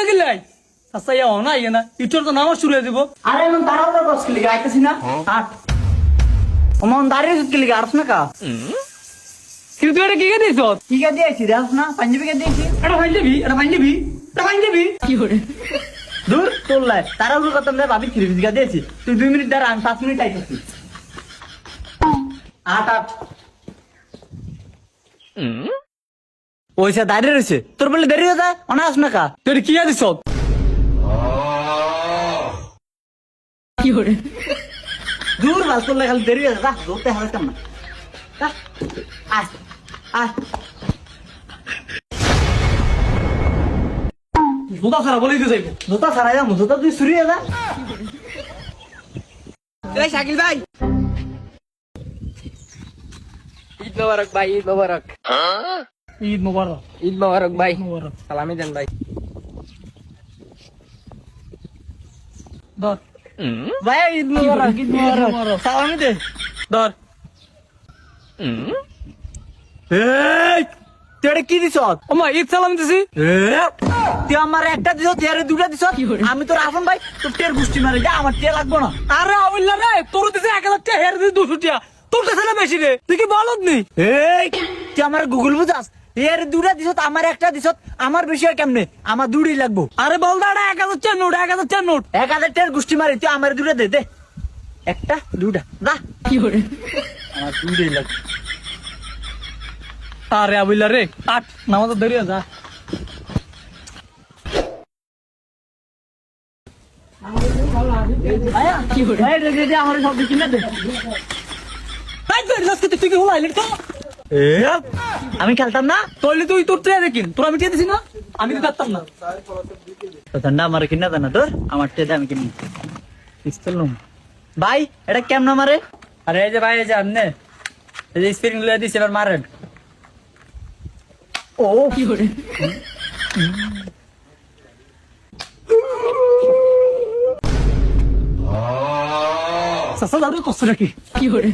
করতে গেলে আচ্ছা ইয়া না ইয়ে না ইটোর তো নামাজ শুরু হয়ে দিব। আরে এমন তাড়াহুড়ো করছ কি লিগা আইতাছি না আট ওমন দাঁড়িয়ে কি লিগা আরছ না কা কিন্তু তুই এটা কি দিছ? কি কে দিয়েছি দেখ না পাঞ্জাবি কে দিয়েছি এটা ভাই যাবি কি করে দূর তোর লাই তাড়াহুড়ো করতাম না ভাবি কি লিগা দিয়েছি তুই 2 মিনিট দাঁড়া আমি 5 মিনিট আইতাছি আট আট ওইসা দাঁড়িয়ে রয়েছে তোর বলে দেরি হয়ে যায় অনা আস না কা তুই এটা কি দিছ? কি করে দূর বাস করলে খালি দেরি হয়ে যায় ধরতে হারাতাম না আয় আয় জুতা ছাড়া বলেই তো যাইব। জুতা ছাড়াই যাবো জুতা তুই চুরি হয়ে যা এই শাকিল ভাই, ঈদ মোবারক ভাই, ঈদ মোবারক। ঈদ মোবারক। ঈদ মোবারক ভাই, মোবারক। সালামি দেন ভাই। ধর ভাই ঈদ মোবারক ঈদ মোবারক সালামি দে ধর। এই তুই এটা কি দিছ ওমা ঈদ সালাম দিছি। তুই আমার একটা দিছ তুই আরে দুটা দিছ আমি তোর আপন ভাই তোর টের গুষ্টি মারে যা আমার টের লাগবো না আরে আউল্লা রে তোর দিছে 1000 টাকা হের দিছি 200 টাকা তোর কাছে না বেশি রে তুই কি বলদ নি? এই তুই আমার গুগল বুঝাস এর দুটা দিছ আমার একটা দিছ আমার বেশি হয় কেমনে আমার দুড়ি লাগবো আরে বল দাঁড়া 1000 টাকা নোট 1000 টাকা নোট 1000 টের গুষ্টি মারে তুই আমার দুটা দে দে একটা দুটা দা কি করে? আমার দুড়ি লাগবে আরে আউল্লা রে আট নামাজ দেরি হয়ে যা। আয়া কি করে এই দে দে আমার সব কিনে দে তাই তো লাস্ট তুই কি হলাইলি তো? আমি খেলতাম না তোইলে তুই তোর ট্রে দেখিন তোর আমি টিয়া দিছি না আমি তো পারতাম না। তো ঠান্ডা আমার কিনা দেনা তোর আমার টেদে আমি কিনি পিস্তল নুম ভাই এটা কেমন মারে আরে এই যে ভাই এই যে আমনে এই যে স্প্রিং লয়ে দিছি এবার মারেন। ও কি করে সাসা দাদু কষ্ট রাখি কি করে